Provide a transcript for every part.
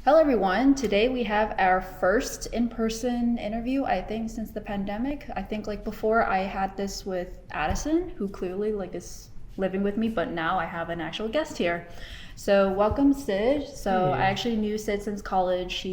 Hello, everyone. Today we have our first in-person interview, I think, since the pandemic. I think before I had this with Addison, who clearly is living with me, but now I have an actual guest here. So welcome, Sid. So I actually knew Sid since college.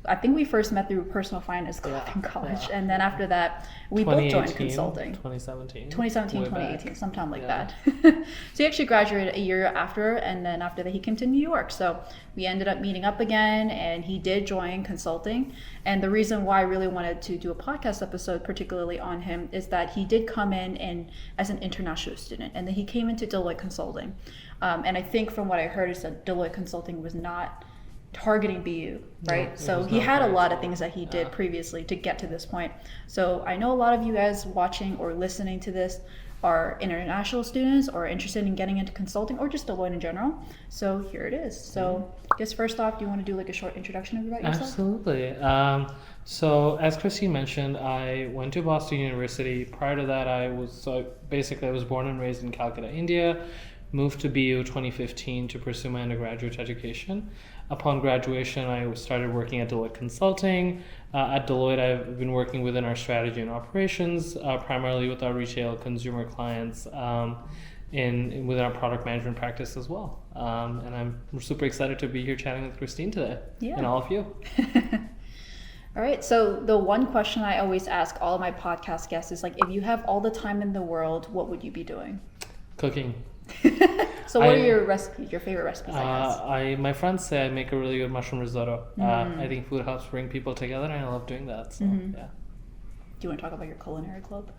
I think we first met through personal finance club in college. And then after that, we both joined consulting. 2017. 2018, sometime like that. So he actually graduated a year after, and then after that he came to New York. So we ended up meeting up again, and he did join consulting. And the reason why I really wanted to do a podcast episode, particularly on him, is that he did come in as an international student, and then he came into Deloitte Consulting. And I think from what I heard is that Deloitte Consulting was not targeting BU, right? No, so he had a lot of things that he did previously to get to this point. So I know a lot of you guys watching or listening to this are international students or interested in getting into consulting or just Deloitte in general. So here it is. So I guess first off, do you want to do a short introduction about yourself? Absolutely. So as Christine mentioned, I went to Boston University. Prior to that, I was born and raised in Calcutta, India. Moved to BU 2015 to pursue my undergraduate education. Upon graduation, I started working at Deloitte Consulting. At Deloitte, I've been working within our strategy and operations, primarily with our retail consumer clients, within our product management practice as well. And I'm super excited to be here chatting with Christine today and all of you. All right, so the one question I always ask all of my podcast guests is if you have all the time in the world, what would you be doing? Cooking. So what are your recipes, your favorite recipes, I guess? My friends say I make a really good mushroom risotto. I think food helps bring people together, and I love doing that. So, yeah. Do you want to talk about your culinary club?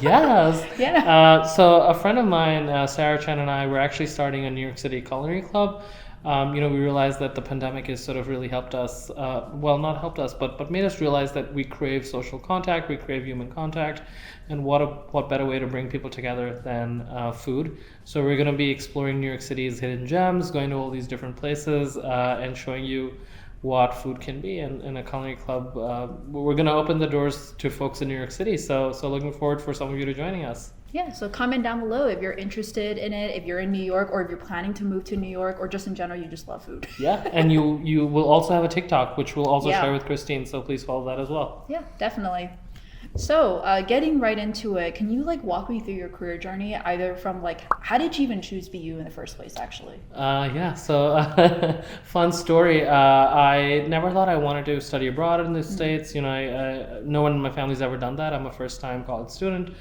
Yes. Yeah. So a friend of mine, Sarah Chen, and I were actually starting a New York City culinary club. We realized that the pandemic has sort of really helped us, not helped us, but made us realize that we crave social contact, we crave human contact, and what better way to bring people together than food. So we're going to be exploring New York City's hidden gems, going to all these different places, and showing you what food can be in a culinary club. We're going to open the doors to folks in New York City, so looking forward for some of you to joining us. Yeah, so comment down below if you're interested in it, if you're in New York, or if you're planning to move to New York, or just in general, you just love food. Yeah, and you will also have a TikTok, which we'll also share with Christine, so please follow that as well. Yeah, definitely. So getting right into it, can you walk me through your career journey, either from how did you even choose BU in the first place, actually? So fun story. I never thought I wanted to study abroad in the States. No one in my family's ever done that. I'm a first-time college student.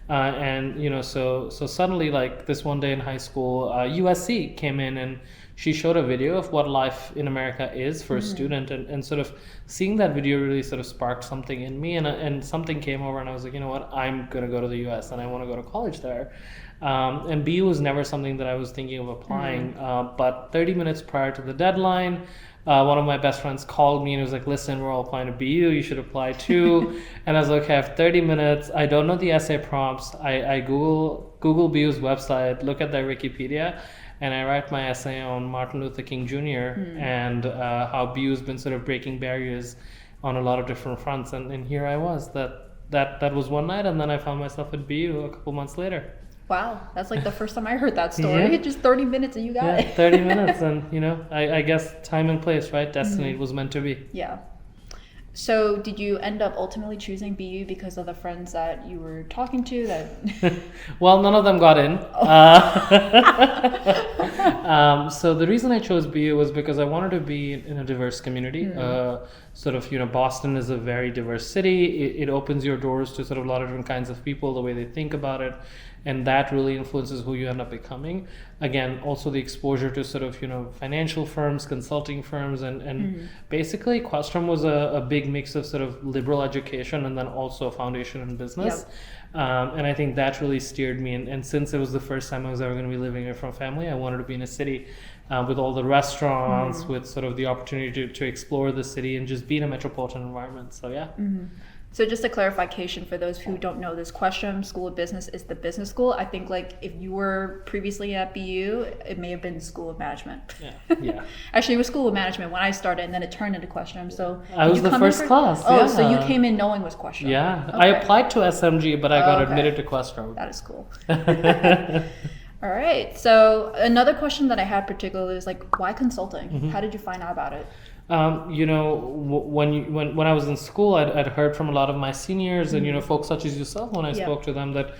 So suddenly, this one day in high school, USC came in and she showed a video of what life in America is for a student, and sort of seeing that video really sort of sparked something in me, and something came over, and I was like, you know what, I'm gonna go to the US and I want to go to college there. And BU was never something that I was thinking of applying, but 30 minutes prior to the deadline, one of my best friends called me and was like, listen, we're all applying to BU, you should apply too. And I was like, okay, I have 30 minutes. I don't know the essay prompts. I Google BU's website, look at their Wikipedia, and I write my essay on Martin Luther King Jr. And how BU's been sort of breaking barriers on a lot of different fronts. And here I was. That was one night, and then I found myself at BU a couple months later. Wow, that's the first time I heard that story. Just 30 minutes and you got it. 30 minutes, and I guess time and place, right? Destiny, it was meant to be. Yeah. So did you end up ultimately choosing BU because of the friends that you were talking to that? Well, none of them got in. So the reason I chose BU was because I wanted to be in a diverse community. Boston is a very diverse city. It opens your doors to sort of a lot of different kinds of people, the way they think about it. And that really influences who you end up becoming. Again, also the exposure to sort of, financial firms, consulting firms, and basically Questrom was a big mix of sort of liberal education and then also a foundation in business. Yep. And I think that really steered me. And since it was the first time I was ever going to be living away from family, I wanted to be in a city with all the restaurants, with sort of the opportunity to explore the city and just be in a metropolitan environment. So, yeah. So just a clarification for those who don't know this, Questrom School of Business is the business school. I think if you were previously at BU, it may have been School of Management. Yeah. Actually, it was School of Management when I started, and then it turned into Questrom. So I was the first class. Oh, so you came in knowing it was Questrom. Yeah. Okay. I applied to SMG, but I got admitted to Questrom. That is cool. All right. So another question that I had particularly is like, why consulting? How did you find out about it? When I was in school, I'd heard from a lot of my seniors and folks such as yourself when I spoke to them that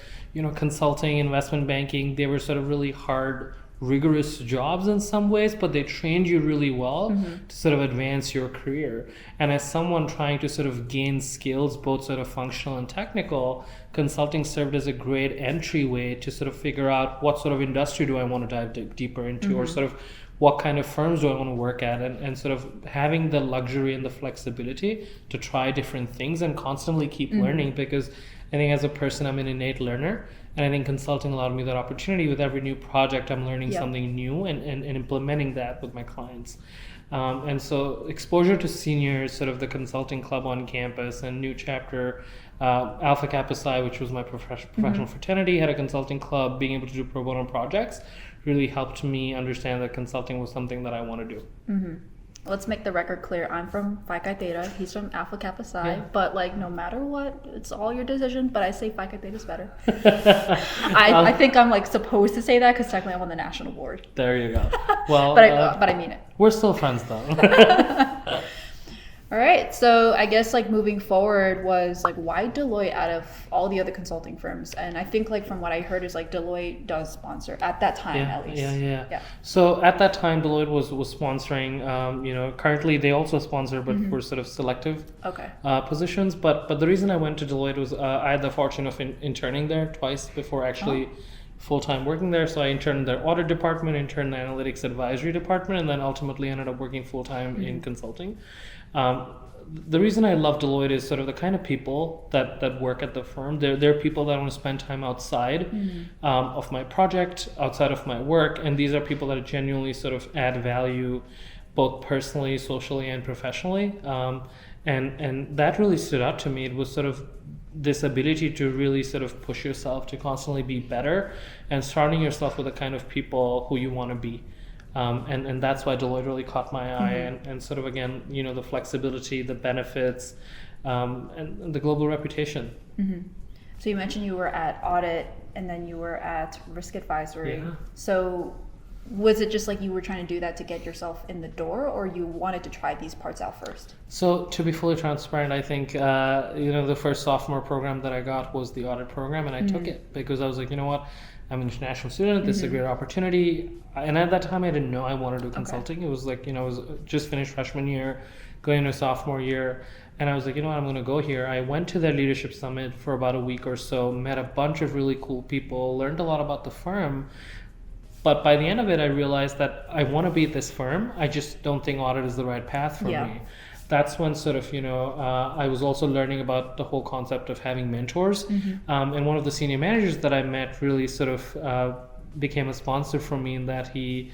consulting, investment banking, they were sort of really hard, rigorous jobs in some ways, but they trained you really well to sort of advance your career. And as someone trying to sort of gain skills, both sort of functional and technical, consulting served as a great entryway to sort of figure out what sort of industry do I want to dive deeper into, or sort of what kind of firms do I want to work at, and sort of having the luxury and the flexibility to try different things and constantly keep learning, because I think as a person, I'm an innate learner. And I think consulting allowed me that opportunity. With every new project, I'm learning something new and implementing that with my clients. And so exposure to seniors, sort of the consulting club on campus, and New Chapter, Alpha Kappa Psi, which was my professional fraternity, had a consulting club, being able to do pro bono projects really helped me understand that consulting was something that I want to do. Let's make the record clear. I'm from Phi Chi Theta. He's from Alpha Kappa Psi. But like, no matter what, it's all your decision. But I say Phi Chi Theta is better. I think I'm like supposed to say that because technically I'm on the national board. There you go. Well, but I mean it. We're still friends though. All right. So I guess like moving forward was like, why Deloitte out of all the other consulting firms? And I think like from what I heard is like Deloitte does sponsor at that time at least. Yeah. So at that time, Deloitte was sponsoring. Currently they also sponsor, but for sort of selective positions. But the reason I went to Deloitte was I had the fortune of interning there twice before actually full-time working there. So I interned in their audit department, interned in the analytics advisory department, and then ultimately ended up working full-time in consulting. The reason I love Deloitte is sort of the kind of people that work at the firm. They're people that want to spend time outside of my project, outside of my work, and these are people that genuinely sort of add value, both personally, socially, and professionally. And that really stood out to me. It was sort of this ability to really sort of push yourself to constantly be better, and surrounding yourself with the kind of people who you want to be. And that's why Deloitte really caught my eye, and sort of again, the flexibility, the benefits, and the global reputation. So you mentioned you were at audit and then you were at risk advisory. Yeah. So was it just like you were trying to do that to get yourself in the door, or you wanted to try these parts out first? So to be fully transparent, I think the first sophomore program that I got was the audit program, and I took it because I was like, you know what, I'm an international student. This is a great opportunity. And at that time, I didn't know I wanted to do consulting. It was like, I was just finished freshman year, going into sophomore year. And I was like, I'm going to go here. I went to their leadership summit for about a week or so, met a bunch of really cool people, learned a lot about the firm. But by the end of it, I realized that I want to be at this firm. I just don't think audit is the right path for me. That's when sort of, I was also learning about the whole concept of having mentors. And one of the senior managers that I met really sort of became a sponsor for me, in that he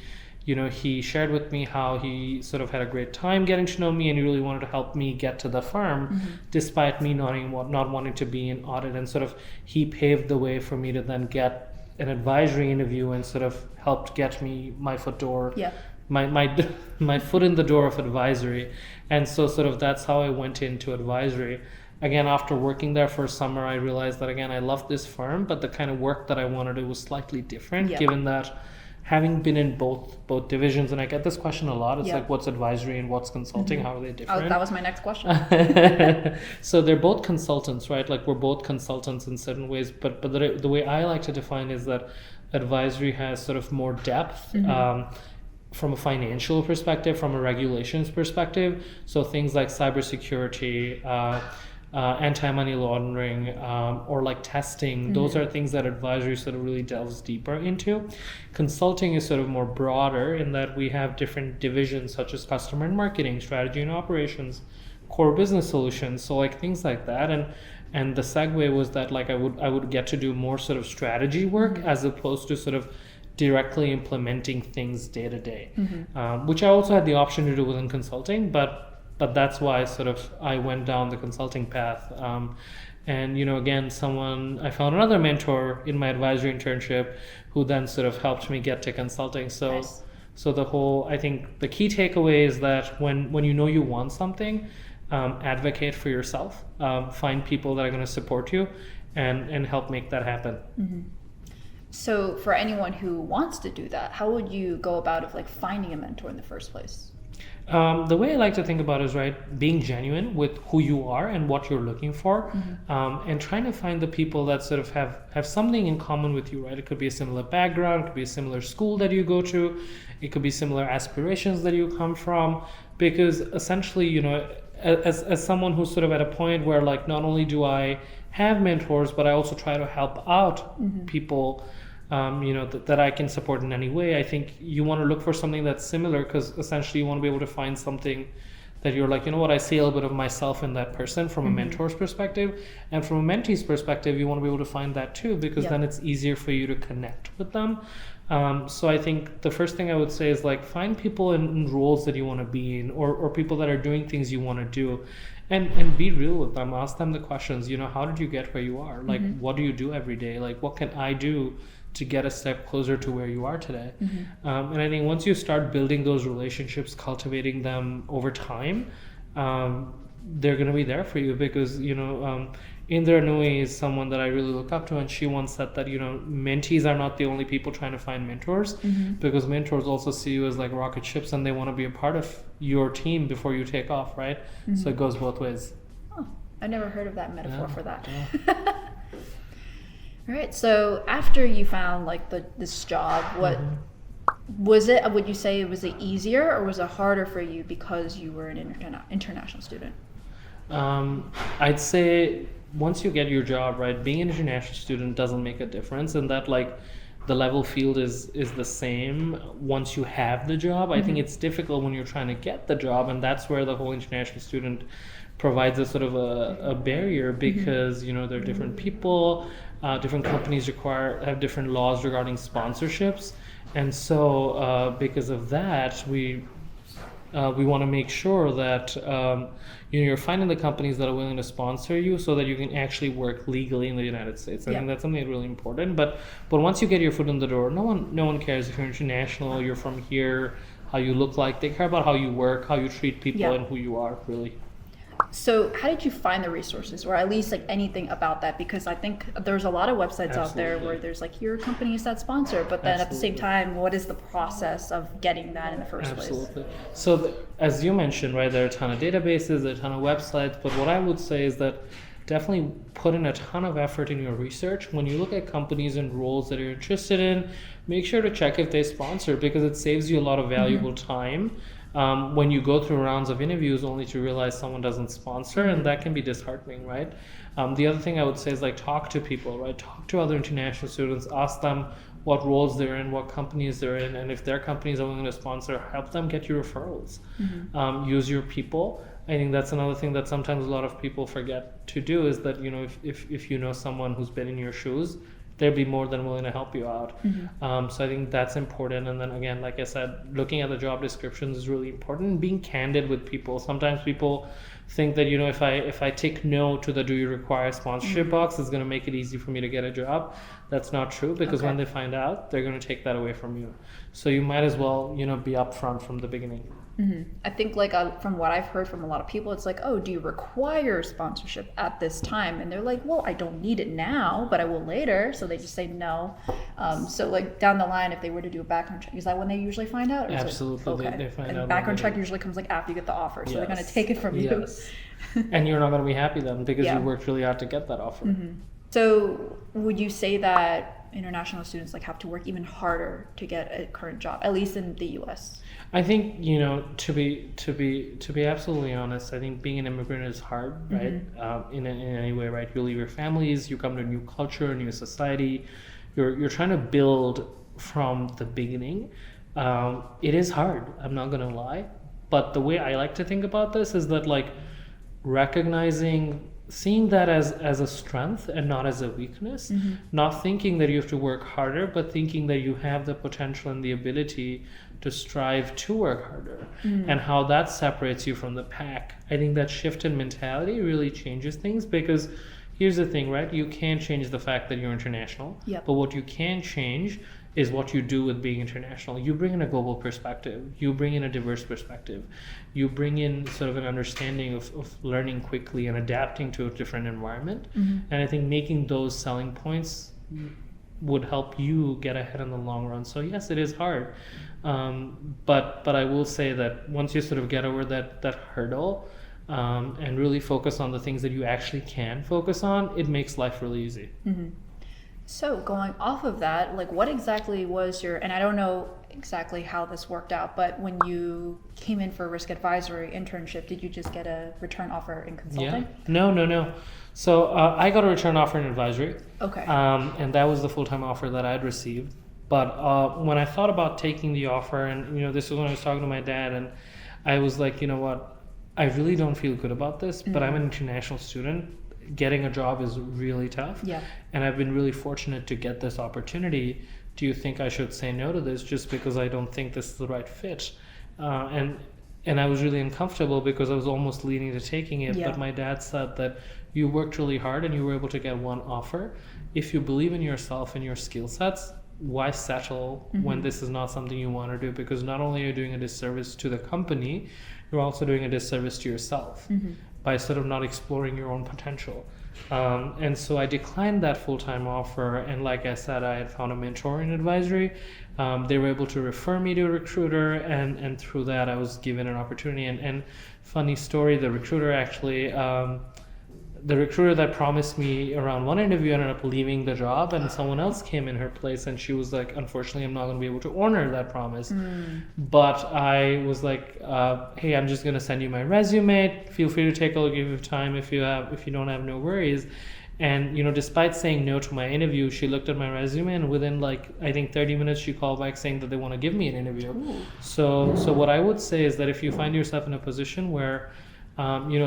shared with me how he sort of had a great time getting to know me, and he really wanted to help me get to the firm, despite me not wanting to be in audit. And sort of he paved the way for me to then get an advisory interview, and sort of helped get me my foot in the door of advisory. And so sort of that's how I went into advisory. Again, after working there for a summer, I realized that again, I loved this firm, but the kind of work that I wanted to do was slightly different, given that having been in both divisions, and I get this question a lot, it's like, what's advisory and what's consulting? How are they different? Oh, that was my next question. So they're both consultants, right? Like, we're both consultants in certain ways, but the way I like to define is that advisory has sort of more depth, from a financial perspective, from a regulations perspective. So things like cybersecurity, anti-money laundering, or like testing, those are things that advisory sort of really delves deeper into. Consulting is sort of more broader, in that we have different divisions such as customer and marketing, strategy and operations, core business solutions, so like things like that. And the segue was that like I would get to do more sort of strategy work, as opposed to sort of directly implementing things day to day, which I also had the option to do within consulting, but that's why sort of I went down the consulting path. And again, I found another mentor in my advisory internship, who then sort of helped me get to consulting. So Nice. So I think the key takeaway is that when you want something, advocate for yourself, find people that are going to support you, and help make that happen. So for anyone who wants to do that, how would you go about of like finding a mentor in the first place? The way I like to think about it is, right, being genuine with who you are and what you're looking for, and trying to find the people that sort of have something in common with you, right? It could be a similar background, it could be a similar school that you go to, it could be similar aspirations that you come from, because essentially, you know, as someone who's sort of at a point where, like, not only do I have mentors, but I also try to help out people, you know, that I can support in any way. I think you want to look for something that's similar, because essentially you want to be able to find something that you're like, you know what, I see a little bit of myself in that person from a mentor's perspective, and from a mentee's perspective, you want to be able to find that too, because then it's easier for you to connect with them. So I think the first thing I would say is, like, find people in roles that you want to be in, or people that are doing things you want to do, and be real with them. Ask them the questions, you know, how did you get where you are? Like, what do you do every day? Like, what can I do to get a step closer to where you are today? And I think once you start building those relationships, cultivating them over time, they're going to be there for you, because, you know, Indra Nui is someone that I really look up to, and she once said that, you know, mentees are not the only people trying to find mentors, because mentors also see you as like rocket ships, and they want to be a part of your team before you take off, right? So it goes both ways. Oh, I never heard of that metaphor for that. All right, so after you found like this job, what was it? Would you say it was it easier, or was it harder for you because you were an international student? I'd say once you get your job, right, being an international student doesn't make a difference, and that, like, the level field is the same once you have the job. I think it's difficult when you're trying to get the job, and that's where the whole international student provides a sort of a barrier, because you know, there are different people, different companies have different laws regarding sponsorships, and so because of that, we want to make sure that you know, you're finding the companies that are willing to sponsor you, so that you can actually work legally in the United States. I think that's something really important. But once you get your foot in the door, no one cares if you're international, you're from here, how you look like. They care about how you work, how you treat people, and who you are, really. So how did you find the resources, or at least like anything about that? Because I think there's a lot of websites out there where there's like, here are companies that sponsor, but then at the same time, what is the process of getting that in the first place? So as you mentioned, right, there are a ton of databases, there are a ton of websites, but what I would say is that definitely put in a ton of effort in your research. When you look at companies and roles that you're interested in, make sure to check if they sponsor, because it saves you a lot of valuable time. When you go through rounds of interviews only to realize someone doesn't sponsor, and that can be disheartening, right? The other thing I would say is, like, talk to people, right? Talk to other international students, ask them what roles they're in, what companies they're in, and if their companies are willing to sponsor, help them get you referrals. Use your people. I think that's another thing that sometimes a lot of people forget to do, is that, you know, if you know someone who's been in your shoes, they'll be more than willing to help you out. So I think that's important. And then again, like I said, looking at the job descriptions is really important. Being candid with people. Sometimes people think that, you know, if I tick no to the do you require sponsorship box, it's going to make it easy for me to get a job. That's not true, because when they find out, they're going to take that away from you. So you might as well, you know, be upfront from the beginning. I think, like, from what I've heard from a lot of people, it's like, oh, do you require sponsorship at this time? And they're like, well, I don't need it now, but I will later. So they just say no. So, like, down the line, if they were to do a background check, is that when they usually find out? Absolutely, okay. they find and out. Background check usually comes like after you get the offer, so they're going to take it from you. And you're not going to be happy then, because you worked really hard to get that offer. So would you say that international students like have to work even harder to get a current job, at least in the U.S.? I think, you know, to be absolutely honest, I think being an immigrant is hard, right? In any way, right? You leave your families, you come to a new culture, a new society. You're trying to build from the beginning. It is hard. I'm not gonna lie, but the way I like to think about this is that, like, seeing that as a strength and not as a weakness, not thinking that you have to work harder, but thinking that you have the potential and the ability to strive to work harder, and how that separates you from the pack. I think that shift in mentality really changes things, because here's the thing, right? You can't change the fact that you're international, but what you can change is what you do with being international. You bring in a global perspective, you bring in a diverse perspective, you bring in sort of an understanding of learning quickly and adapting to a different environment. And I think making those selling points would help you get ahead in the long run. So yes, it is hard, but I will say that once you sort of get over that hurdle, and really focus on the things that you actually can focus on, it makes life really easy. So going off of that, like what exactly was your, and I don't know exactly how this worked out, but when you came in for a risk advisory internship, did you just get a return offer in consulting? Yeah. No. So I got a return offer in advisory. Okay. And that was the full-time offer that I had received. But when I thought about taking the offer, and this is when I was talking to my dad, and I was like, you know what, I really don't feel good about this, but I'm an international student. Getting a job is really tough. Yeah. And I've been really fortunate to get this opportunity. Do you think I should say no to this just because I don't think this is the right fit? And I was really uncomfortable because I was almost leaning to taking it. Yeah. But my dad said that you worked really hard and you were able to get one offer. If you believe in yourself and your skill sets, why settle when this is not something you want to do? Because not only are you doing a disservice to the company, you're also doing a disservice to yourself by sort of not exploring your own potential. And so I declined that full-time offer. And like I said, I had found a mentor in advisory. They were able to refer me to a recruiter, and through that I was given an opportunity. And funny story, the recruiter actually, the recruiter that promised me around one interview ended up leaving the job, and someone else came in her place, and she was like, unfortunately, I'm not going to be able to honor that promise. But I was like, hey, I'm just going to send you my resume. Feel free to take a look if you have time. If you don't have, no worries. And despite saying no to my interview, she looked at my resume, and within I think 30 minutes, she called back saying that they want to give me an interview. So what I would say is that if you find yourself in a position where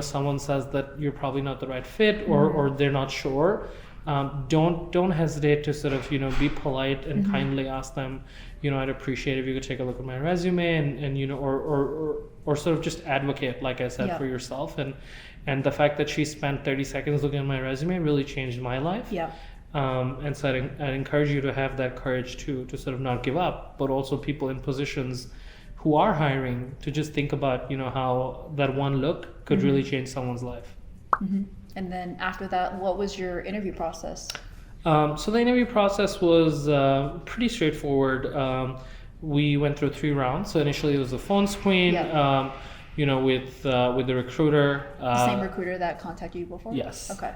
someone says that you're probably not the right fit, or they're not sure, don't hesitate to sort of be polite and kindly ask them, I'd appreciate if you could take a look at my resume, and or sort of just advocate, like I said, for yourself. And the fact that she spent 30 seconds looking at my resume really changed my life. And so I'd encourage you to have that courage to sort of not give up, but also people in positions who are hiring to just think about how that one look could really change someone's life. And then after that, what was your interview process? So the interview process was pretty straightforward. We went through 3 rounds. So initially it was a phone screen, with the recruiter. The same recruiter that contacted you before? Yes. Okay.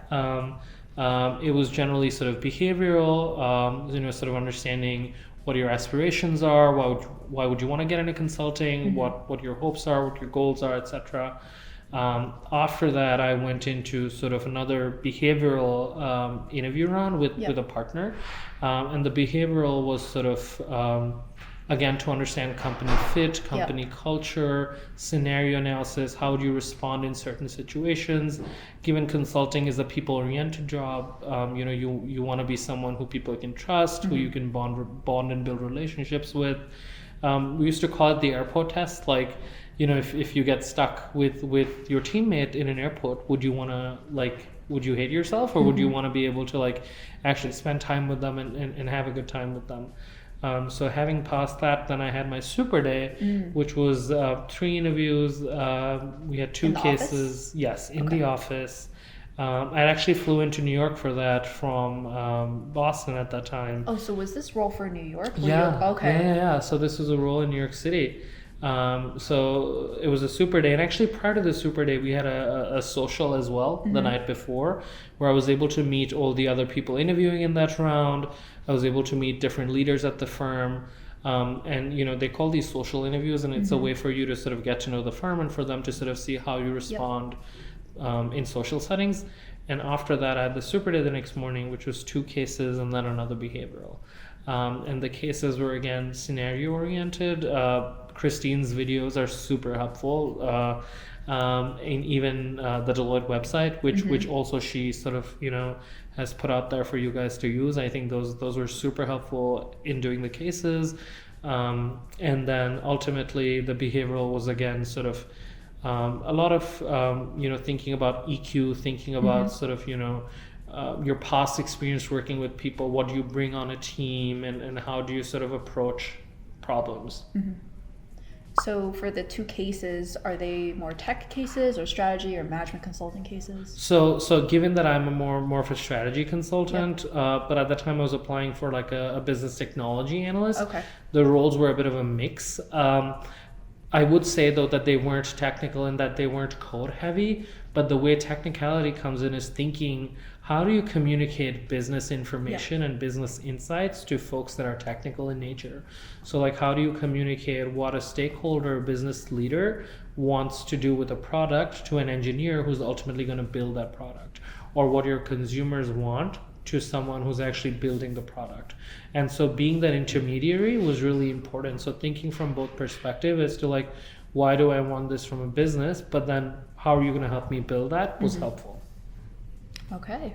It was generally sort of behavioral, sort of understanding what your aspirations are, why would you want to get into consulting, what your hopes are, what your goals are, etc. After that, I went into sort of another behavioral interview round with a partner, and the behavioral was sort of again, to understand company fit, company culture, scenario analysis, how do you respond in certain situations. Given consulting is a people-oriented job, you want to be someone who people can trust, who you can bond and build relationships with. We used to call it the airport test. Like, if you get stuck with your teammate in an airport, would you want to would you hate yourself, or would you want to be able to actually spend time with them and have a good time with them? So having passed that, then I had my super day, which was 3 interviews. We had 2 cases. Office? Yes, in the office. I actually flew into New York for that from Boston at that time. Oh, so was this role for New York? Okay. Yeah. So this was a role in New York City. So it was a super day, and actually prior to the super day, we had a social as well the night before, where I was able to meet all the other people interviewing in that round. I was able to meet different leaders at the firm, and they call these social interviews, and it's a way for you to sort of get to know the firm and for them to sort of see how you respond in social settings. And after that, I had the super day the next morning, which was 2 cases and then another behavioral. And the cases were again scenario oriented. Christine's videos are super helpful, and even the Deloitte website, which also she sort of has put out there for you guys to use. I think those were super helpful in doing the cases. And then ultimately the behavioral was again sort of a lot of thinking about EQ, thinking about sort of your past experience working with people, what do you bring on a team, and how do you sort of approach problems. So for the two cases, are they more tech cases or strategy or management consulting cases? So given that I'm more of a strategy consultant, but at the time I was applying for like a business technology analyst. Okay. The roles were a bit of a mix. I would say though that they weren't technical and that they weren't code heavy, but the way technicality comes in is thinking, how do you communicate business information and business insights to folks that are technical in nature? So like, how do you communicate what a stakeholder, business leader wants to do with a product to an engineer who's ultimately going to build that product, or what your consumers want to someone who's actually building the product? And so being that intermediary was really important. So thinking from both perspectives as to like, why do I want this from a business, but then how are you going to help me build that was helpful. Okay.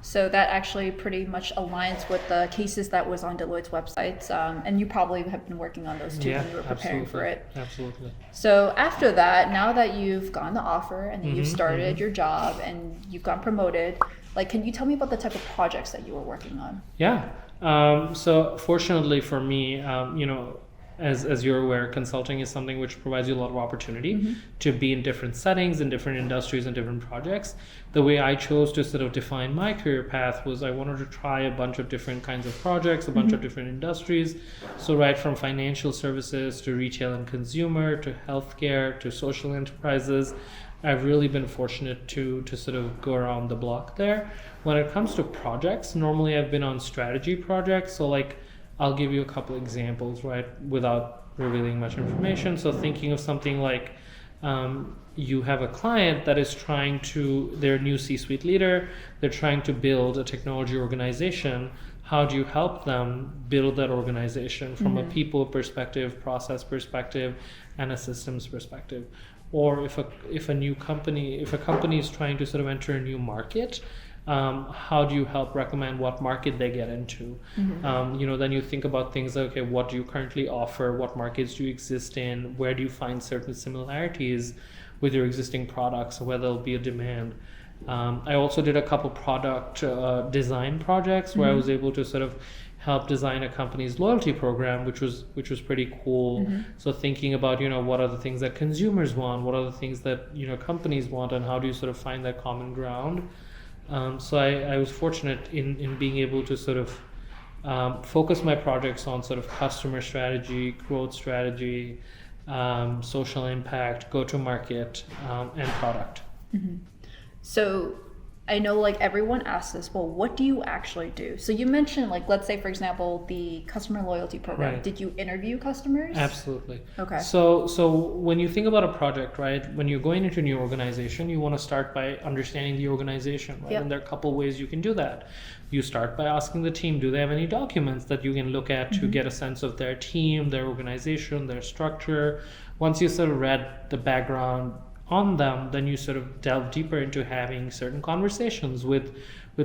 So that actually pretty much aligns with the cases that was on Deloitte's websites. And you probably have been working on those too when you were preparing for it. Absolutely. So after that, now that you've gotten the offer and then you've started your job and you've gotten promoted, like, can you tell me about the type of projects that you were working on? Yeah. So fortunately for me, as you're aware, consulting is something which provides you a lot of opportunity to be in different settings, in different industries, and different projects. The way I chose to sort of define my career path was I wanted to try a bunch of different kinds of projects, a bunch of different industries. So right from financial services to retail and consumer to healthcare to social enterprises, I've really been fortunate to sort of go around the block there. When it comes to projects, normally I've been on strategy projects. So like, I'll give you a couple examples, right, without revealing much information. So thinking of something like you have a client that is they're a new C-suite leader, they're trying to build a technology organization. How do you help them build that organization from a people perspective, process perspective, and a systems perspective? Or if a company is trying to sort of enter a new market, how do you help recommend what market they get into? Then you think about things like, okay, what do you currently offer? What markets do you exist in? Where do you find certain similarities with your existing products, where there'll be a demand? I also did a couple product design projects where I was able to sort of help design a company's loyalty program, which was pretty cool. So thinking about, what are the things that consumers want? What are the things that, companies want? And how do you sort of find that common ground? So I was fortunate in being able to sort of focus my projects on sort of customer strategy, growth strategy, social impact, go-to-market, and product. So I know like everyone asks this, well, what do you actually do? So you mentioned like, let's say for example, the customer loyalty program. Right. Did you interview customers? Absolutely. Okay. So when you think about a project, right, when you're going into a new organization, you want to start by understanding the organization, right? And there are a couple ways you can do that. You start by asking the team, do they have any documents that you can look at to get a sense of their team, their organization, their structure? Once you sort of read the background on them, then you sort of delve deeper into having certain conversations with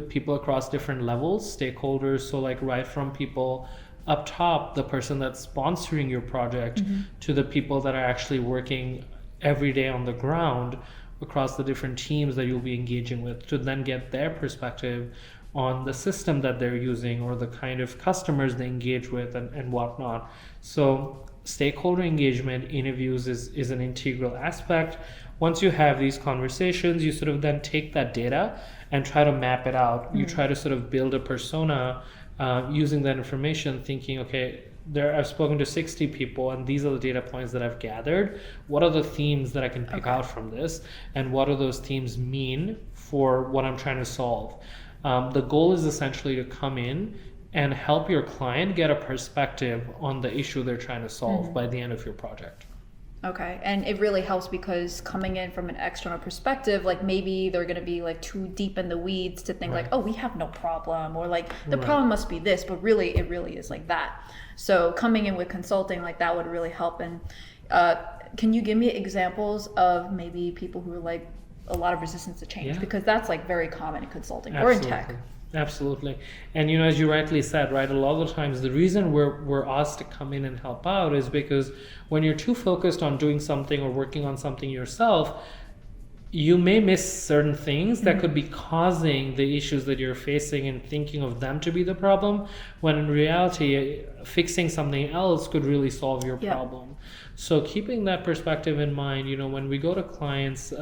people across different levels, stakeholders. So like right from people up top, the person that's sponsoring your project, to the people that are actually working every day on the ground across the different teams that you'll be engaging with, to then get their perspective on the system that they're using or the kind of customers they engage with and whatnot. So stakeholder engagement interviews is an integral aspect. Once you have these conversations, you sort of then take that data and try to map it out. You try to sort of build a persona using that information, thinking, okay, I've spoken to 60 people and these are the data points that I've gathered. What are the themes that I can pick out from this? And what do those themes mean for what I'm trying to solve? The goal is essentially to come in and help your client get a perspective on the issue they're trying to solve by the end of your project. Okay, and it really helps because coming in from an external perspective, like maybe they're going to be like too deep in the weeds to think like, oh, we have no problem, or like the problem must be this, but really it really is like that. So coming in with consulting like that would really help. And can you give me examples of maybe people who are like a lot of resistance to change? Because that's like very common in consulting or in tech. Absolutely. And as you rightly said, right, a lot of the times the reason we're asked to come in and help out is because when you're too focused on doing something or working on something yourself, you may miss certain things that could be causing the issues that you're facing and thinking of them to be the problem, when in reality, fixing something else could really solve your problem. So keeping that perspective in mind, when we go to clients,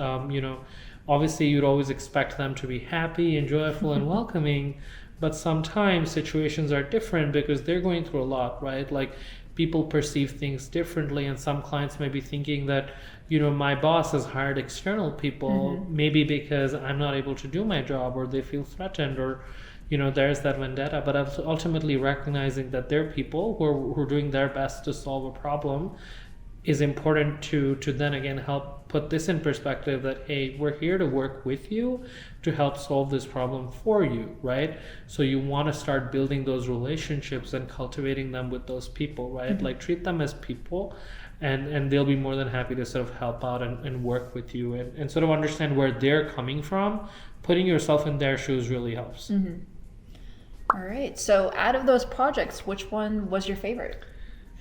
obviously you'd always expect them to be happy and joyful and welcoming, but sometimes situations are different because they're going through a lot, right? Like people perceive things differently, and some clients may be thinking that, my boss has hired external people, maybe because I'm not able to do my job, or they feel threatened, or there's that vendetta. But ultimately recognizing that they're people who are doing their best to solve a problem is important to then again help put this in perspective that, hey, we're here to work with you to help solve this problem for you, right? So you want to start building those relationships and cultivating them with those people, right? Like treat them as people, and they'll be more than happy to sort of help out and work with you, and sort of understand where they're coming from. Putting yourself in their shoes really helps. All right, so out of those projects, which one was your favorite?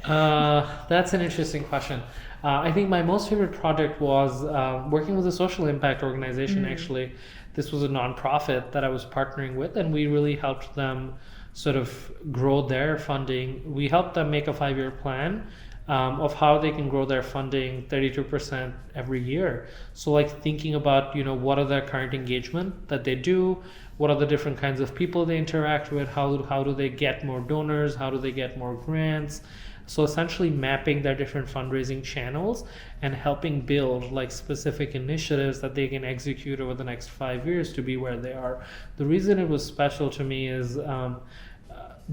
That's an interesting question. I think my most favorite project was working with a social impact organization. Actually, this was a nonprofit that I was partnering with, and we really helped them sort of grow their funding. We helped them make a 5-year plan of how they can grow their funding 32% every year. So like thinking about, what are their current engagement that they do, what are the different kinds of people they interact with, how do they get more donors, how do they get more grants. So essentially mapping their different fundraising channels and helping build like specific initiatives that they can execute over the next 5 years to be where they are. The reason it was special to me is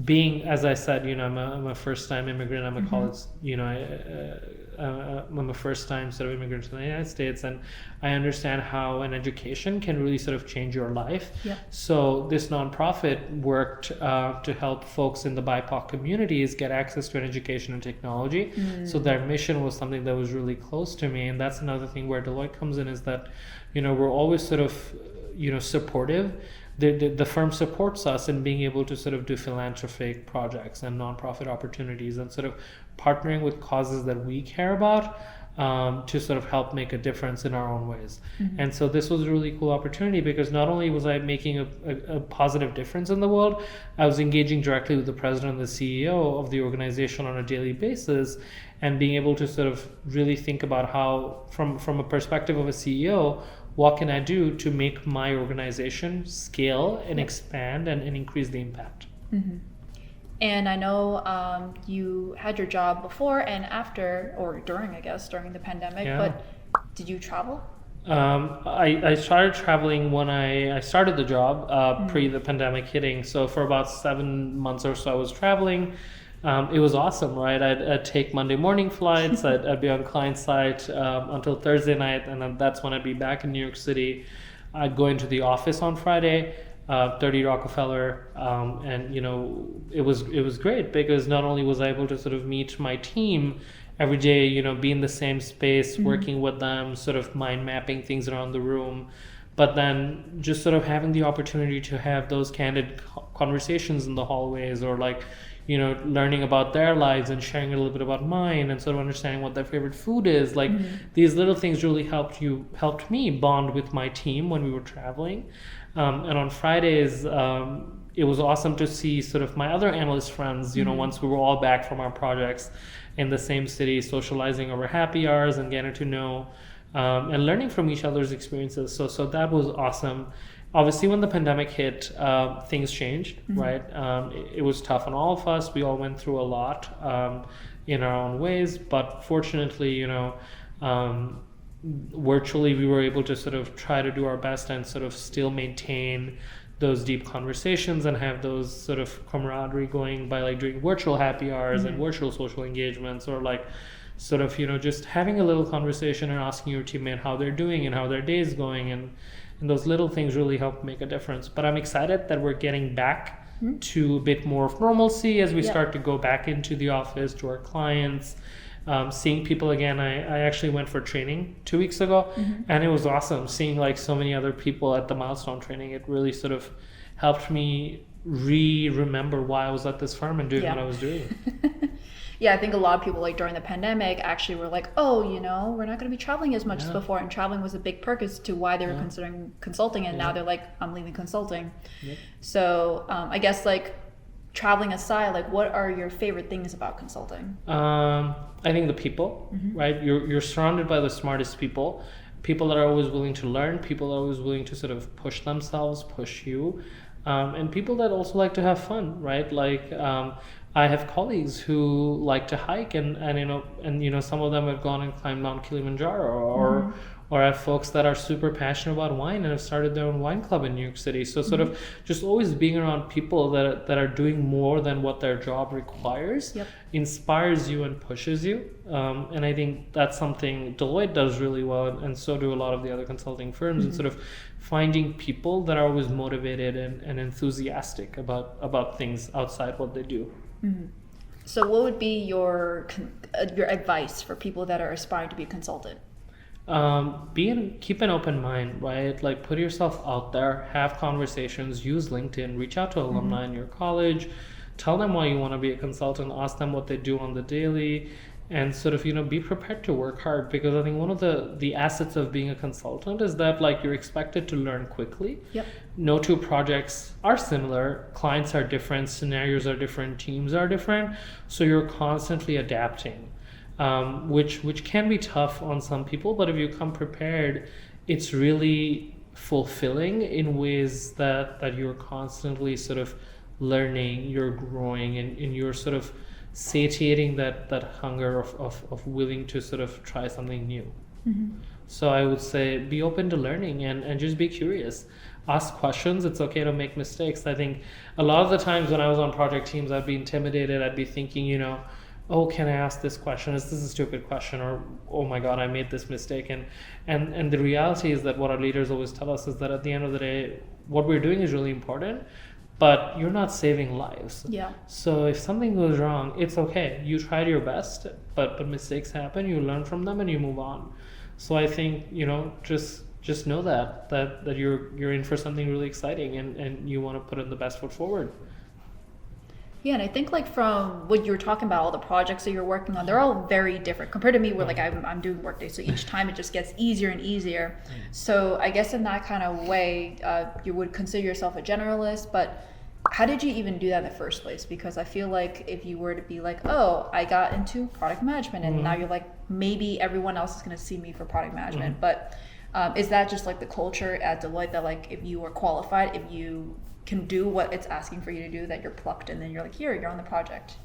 being, as I said, I'm a first-time immigrant. I'm a college, I'm a first-time sort of immigrant to the United States, and I understand how an education can really sort of change your life. Yeah. So this nonprofit worked to help folks in the BIPOC communities get access to an education and technology. So their mission was something that was really close to me, and that's another thing where Deloitte comes in, is that, we're always sort of, supportive. The firm supports us in being able to sort of do philanthropic projects and nonprofit opportunities, and sort of partnering with causes that we care about to sort of help make a difference in our own ways. And so this was a really cool opportunity, because not only was I making a positive difference in the world, I was engaging directly with the president and the CEO of the organization on a daily basis, and being able to sort of really think about how, from a perspective of a CEO, what can I do to make my organization scale and expand and increase the impact? And I know you had your job before and after, or during, I guess, during the pandemic, but did you travel? I started traveling when I started the job pre the pandemic hitting. So for about 7 months or so I was traveling. It was awesome, right? I'd take Monday morning flights. I'd be on client site until Thursday night, and then that's when I'd be back in New York City. I'd go into the office on Friday, 30 Rockefeller, and it was great, because not only was I able to sort of meet my team every day, be in the same space, working with them, sort of mind mapping things around the room, but then just sort of having the opportunity to have those candid conversations in the hallways, or like, learning about their lives and sharing a little bit about mine, and sort of understanding what their favorite food is. Like these little things really helped me bond with my team when we were traveling. And on Fridays, it was awesome to see sort of my other analyst friends, once we were all back from our projects in the same city, socializing over happy hours and getting to know and learning from each other's experiences. So that was awesome. Obviously, when the pandemic hit, things changed, right? It was tough on all of us. We all went through a lot in our own ways, but fortunately, virtually we were able to sort of try to do our best and sort of still maintain those deep conversations and have those sort of camaraderie going by like doing virtual happy hours and virtual social engagements, or like sort of, just having a little conversation and asking your teammate how they're doing and how their day is going. And those little things really help make a difference. But I'm excited that we're getting back to a bit more of normalcy as we start to go back into the office, to our clients, seeing people again. I actually went for training 2 weeks ago, and it was awesome seeing like so many other people at the milestone training. It really sort of helped me remember why I was at this firm and doing what I was doing. Yeah, I think a lot of people like during the pandemic actually were like, oh, we're not going to be traveling as much as before. And traveling was a big perk as to why they were considering consulting. And now they're like, I'm leaving consulting. So I guess like traveling aside, like what are your favorite things about consulting? I think the people, right? You're surrounded by the smartest people that are always willing to learn, people that are always willing to sort of push themselves, push you, and people that also like to have fun, right? Like I have colleagues who like to hike, and some of them have gone and climbed Mount Kilimanjaro, or I have folks that are super passionate about wine and have started their own wine club in New York City. So sort of just always being around people that are doing more than what their job requires inspires you and pushes you. And I think that's something Deloitte does really well, and so do a lot of the other consulting firms, and sort of finding people that are always motivated and enthusiastic about things outside what they do. So what would be your advice for people that are aspiring to be a consultant? Keep an open mind, right? Like put yourself out there, have conversations, use LinkedIn, reach out to alumni in your college, tell them why you want to be a consultant, ask them what they do on the daily, and sort of be prepared to work hard, because I think one of the assets of being a consultant is that like you're expected to learn quickly. No two projects are similar, clients are different, scenarios are different, teams are different, so you're constantly adapting. Which can be tough on some people, but if you come prepared, it's really fulfilling in ways that you're constantly sort of learning, you're growing, and you're sort of satiating that hunger of willing to sort of try something new. So I would say be open to learning and just be curious. Ask questions. It's okay to make mistakes. I think a lot of the times when I was on project teams, I'd be intimidated. I'd be thinking, oh, can I ask this question? Is this a stupid question? Or, oh my God, I made this mistake. And the reality is that what our leaders always tell us is that at the end of the day, what we're doing is really important, but you're not saving lives. So if something goes wrong, it's okay. You tried your best, but mistakes happen. You learn from them and you move on. So I think, just know that you're in for something really exciting, and you want to put in the best foot forward. Yeah, and I think like from what you were talking about, all the projects that you're working on, they're all very different compared to me where like I'm doing Workday. So each time it just gets easier and easier. So I guess in that kind of way, you would consider yourself a generalist, but how did you even do that in the first place? Because I feel like if you were to be like, oh, I got into product management, and now you're like, maybe everyone else is going to see me for product management. But is that just like the culture at Deloitte that like if you are qualified, if you can do what it's asking for you to do, that you're plucked, and then you're like, you're on the project?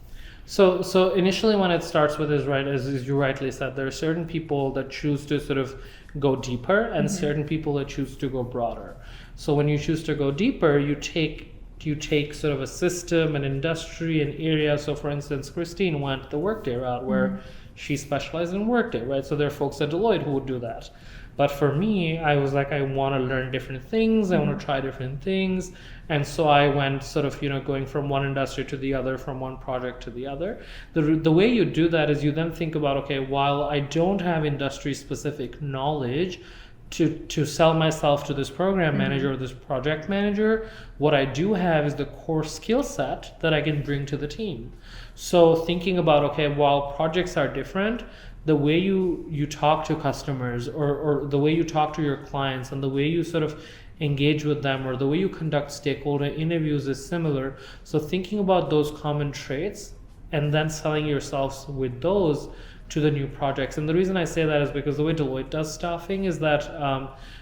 So initially when it starts with is right, as you rightly said, there are certain people that choose to sort of go deeper, and certain people that choose to go broader. So when you choose to go deeper, you take sort of a system, an industry, an area. So for instance, Christine went the Workday route where she specialized in Workday, right? So there are folks at Deloitte who would do that. But for me, I was like, I want to learn different things. I want to try different things. And so I went sort of, going from one industry to the other, from one project to the other. The way you do that is you then think about, okay, while I don't have industry specific knowledge to sell myself to this program manager or this project manager, what I do have is the core skill set that I can bring to the team. So thinking about, okay, while projects are different, the way you talk to customers, or the way you talk to your clients, and the way you sort of engage with them, or the way you conduct stakeholder interviews is similar. So thinking about those common traits and then selling yourselves with those to the new projects. And the reason I say that is because the way Deloitte does staffing is that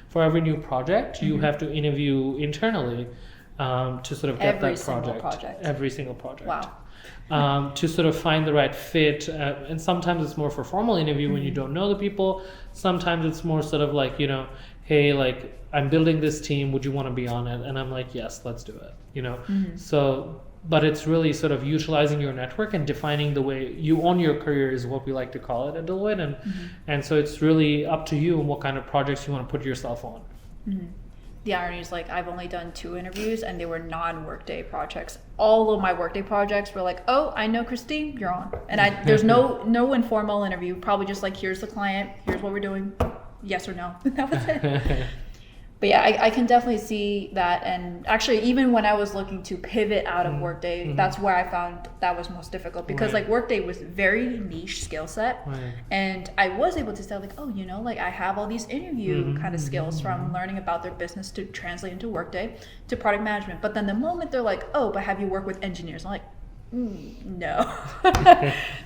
for every new project, you have to interview internally to sort of get that project. Every single project. Wow. To sort of find the right fit. And sometimes it's more for formal interview when you don't know the people. Sometimes it's more sort of like, hey, like, I'm building this team, would you want to be on it? And I'm like, yes, let's do it. So, but it's really sort of utilizing your network and defining the way you own your career is what we like to call it at Deloitte. And so it's really up to you what kind of projects you want to put yourself on. The irony is like I've only done 2 interviews and they were non-Workday projects. All of my Workday projects were like, oh, I know Christine, you're on. And there's no informal interview, probably just like, here's the client, here's what we're doing, yes or no. That was it. But yeah, I can definitely see that. And actually, even when I was looking to pivot out of Workday, that's where I found that was most difficult, because like Workday was very niche skill set. And I was able to say like, oh, like I have all these interview kind of skills from learning about their business to translate into Workday to product management. But then the moment they're like, oh, but have you worked with engineers? I'm like, no.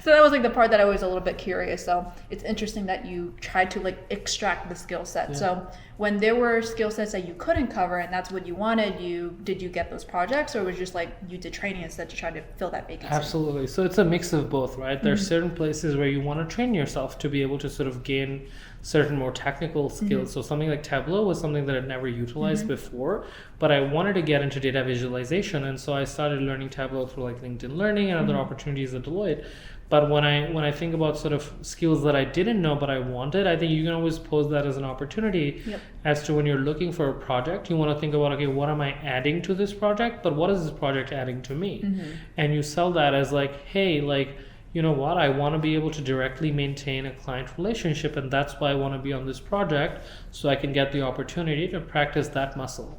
So that was like the part that I was a little bit curious. So it's interesting that you tried to like extract the skill set. So when there were skill sets that you couldn't cover and that's what you wanted, did you get those projects, or was it just like you did training instead to try to fill that vacancy? Absolutely. So it's a mix of both, right? There are certain places where you want to train yourself to be able to sort of gain certain more technical skills. So something like Tableau was something that I'd never utilized before, but I wanted to get into data visualization, and so I started learning Tableau through like LinkedIn Learning and other opportunities at Deloitte. But when I think about sort of skills that I didn't know but I wanted, I think you can always pose that as an opportunity. As to when you're looking for a project, you want to think about, okay, what am I adding to this project, but what is this project adding to me? And you sell that as like, hey, like, you know what, I want to be able to directly maintain a client relationship, and that's why I want to be on this project, so I can get the opportunity to practice that muscle.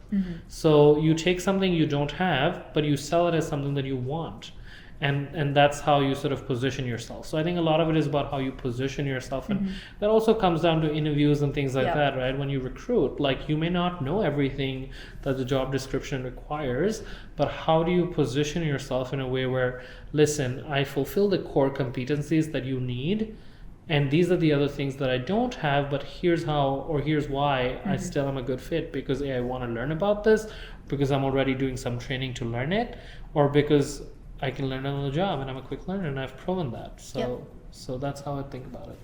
So you take something you don't have, but you sell it as something that you want. And that's how you sort of position yourself. So I think a lot of it is about how you position yourself. And that also comes down to interviews and things like that, right? When you recruit, like you may not know everything that the job description requires, but how do you position yourself in a way where, listen, I fulfill the core competencies that you need, and these are the other things that I don't have, but here's how, or here's why I still am a good fit, because I want to learn about this, because I'm already doing some training to learn it, or because I can learn it on the job and I'm a quick learner and I've proven that. So that's how I think about it.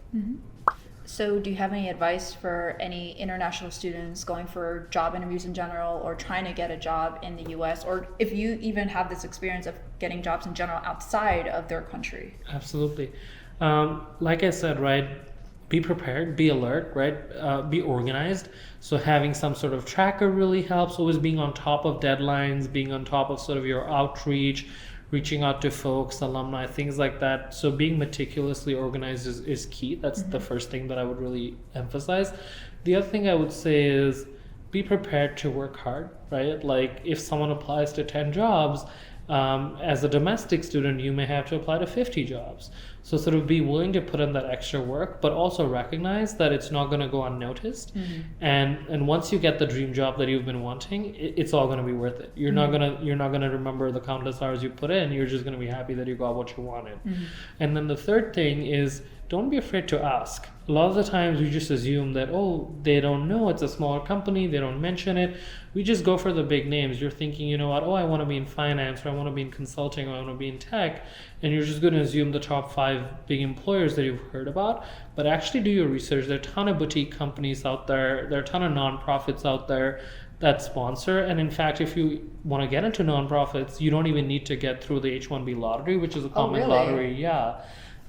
So do you have any advice for any international students going for job interviews in general, or trying to get a job in the US, or if you even have this experience of getting jobs in general outside of their country? Absolutely. Like I said, right, be prepared, be alert, right? Be organized. So having some sort of tracker really helps. Always being on top of deadlines, being on top of sort of your outreach, reaching out to folks, alumni, things like that. So being meticulously organized is key. That's the first thing that I would really emphasize. The other thing I would say is be prepared to work hard, right? Like if someone applies to 10 jobs, as a domestic student, you may have to apply to 50 jobs. So sort of be willing to put in that extra work, but also recognize that it's not going to go unnoticed. And once you get the dream job that you've been wanting, it's all going to be worth it. You're not gonna remember the countless hours you put in. You're just going to be happy that you got what you wanted. And then the third thing is, don't be afraid to ask. A lot of the times we just assume that, oh, they don't know, it's a smaller company, they don't mention it. We just go for the big names. You're thinking, you know what, oh, I want to be in finance, or I want to be in consulting, or I want to be in tech. And you're just going to assume the top 5 big employers that you've heard about. But actually do your research. There are a ton of boutique companies out there. There are a ton of nonprofits out there that sponsor. And in fact, if you want to get into nonprofits, you don't even need to get through the H-1B lottery, which is a common lottery.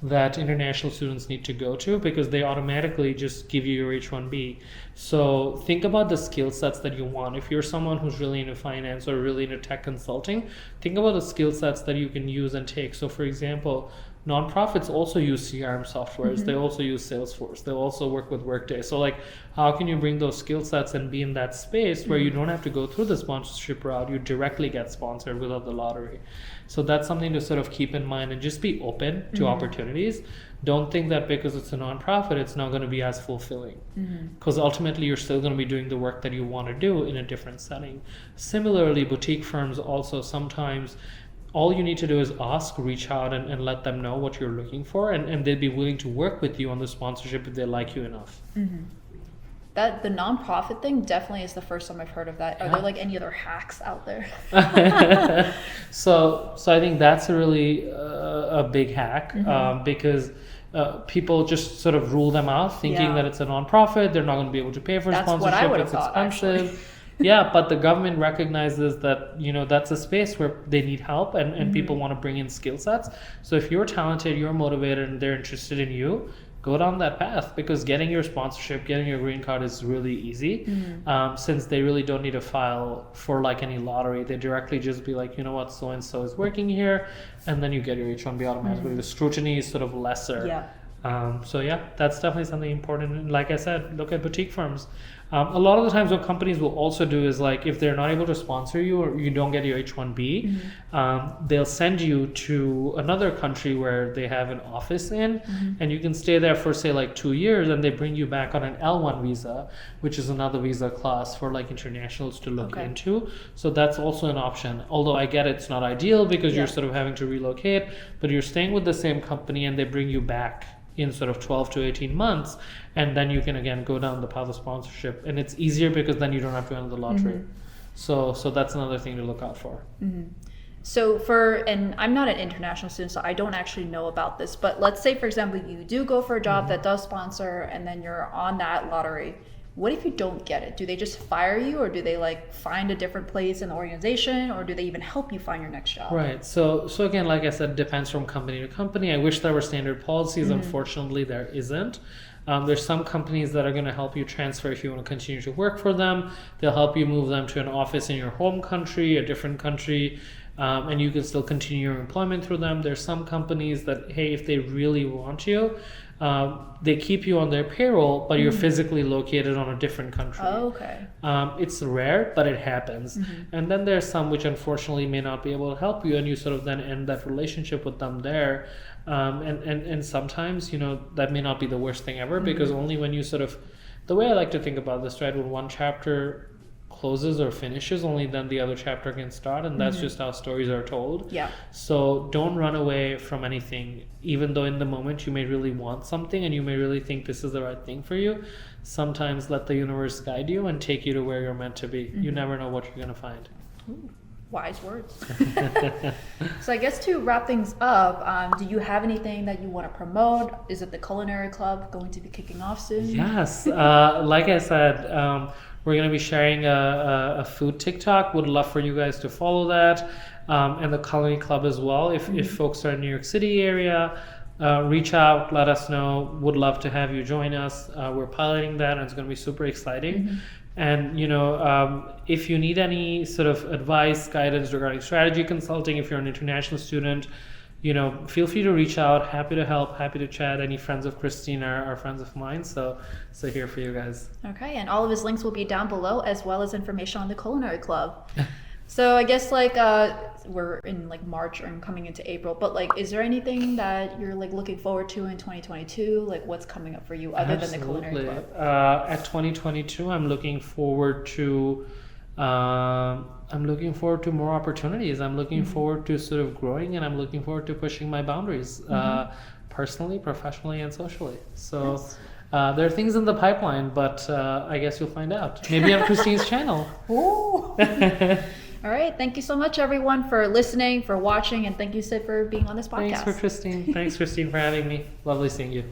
That international students need to go to, because they automatically just give you your H-1B. So think about the skill sets that you want. If you're someone who's really into finance or really into tech consulting, think about the skill sets that you can use and take. So for example, nonprofits also use CRM softwares. They also use Salesforce. They also work with Workday. So like, how can you bring those skill sets and be in that space where you don't have to go through the sponsorship route? You directly get sponsored without the lottery. So that's something to sort of keep in mind, and just be open to opportunities. Don't think that because it's a nonprofit, it's not going to be as fulfilling, because ultimately you're still going to be doing the work that you want to do in a different setting. Similarly, boutique firms also, sometimes all you need to do is ask, reach out, and let them know what you're looking for, and they'd be willing to work with you on the sponsorship if they like you enough. That the nonprofit thing definitely is the first time I've heard of that. Are there like any other hacks out there? So I think that's a really a big hack, because people just sort of rule them out, thinking that it's a nonprofit, they're not going to be able to pay for sponsorship, it's expensive. But the government recognizes that, you know, that's a space where they need help, and people want to bring in skill sets. So if you're talented, you're motivated, and they're interested in you, go down that path, because getting your sponsorship, getting your green card is really easy. Since they really don't need to file for like any lottery. They directly just be like, you know what, so and so is working here, and then you get your H-1B automatically. The scrutiny is sort of lesser. So yeah, that's definitely something important. And like I said, look at boutique firms. A lot of the times what companies will also do is like if they're not able to sponsor you or you don't get your H-1B, they'll send you to another country where they have an office in, and you can stay there for say like 2 years, and they bring you back on an L1 visa, which is another visa class for like internationals to look into. So that's also an option. Although I get it's not ideal because you're sort of having to relocate, but you're staying with the same company and they bring you back in sort of 12 to 18 months, and then you can again go down the path of sponsorship, and it's easier because then you don't have to enter the lottery. So that's another thing to look out for. So and I'm not an international student, so I don't actually know about this, but let's say for example you do go for a job that does sponsor and then you're on that lottery. What if you don't get it? Do they just fire you, or do they like find a different place in the organization, or do they even help you find your next job? Right. So again, like I said, depends from company to company. I wish there were standard policies. Unfortunately, there isn't. There's some companies that are going to help you transfer if you want to continue to work for them. They'll help you move them to an office in your home country, a different country, and you can still continue your employment through them. There's some companies that, hey, if they really want you, they keep you on their payroll, but you're physically located on a different country. Oh, okay. It's rare, but it happens. And then there's some which unfortunately may not be able to help you, and you sort of then end that relationship with them there. And sometimes, you know, that may not be the worst thing ever, because only when you sort of, the way I like to think about this, right, when one chapter closes or finishes, only then the other chapter can start, and that's just how stories are told. Yeah. So don't run away from anything, even though in the moment you may really want something and you may really think this is the right thing for you. Sometimes let the universe guide you and take you to where you're meant to be. You never know what you're going to find. Ooh, wise words. So I guess to wrap things up, do you have anything that you want to promote? Is it the Culinary Club going to be kicking off soon? Yes. Like I said, we're going to be sharing a food TikTok. Would love for you guys to follow that. And the Culinary Club as well. If folks are in New York City area, reach out, let us know. Would love to have you join us. We're piloting that, and it's going to be super exciting. And, you know, if you need any sort of advice, guidance regarding strategy consulting, if you're an international student, you know, feel free to reach out. Happy to help, happy to chat. Any friends of Christine are friends of mine. So here for you guys. Okay, and all of his links will be down below, as well as information on the Culinary Club. So I guess like we're in like March and coming into April, but like, is there anything that you're like looking forward to in 2022? Like, what's coming up for you other than the Culinary Club? At 2022, I'm looking forward to more opportunities. I'm looking forward to sort of growing, and I'm looking forward to pushing my boundaries, personally, professionally, and socially. So. Nice. There are things in the pipeline, but I guess you'll find out. Maybe on Christine's channel. Ooh. All right. Thank you so much, everyone, for listening, for watching, and thank you, Sid, for being on this podcast. Thanks, Christine, for having me. Lovely seeing you.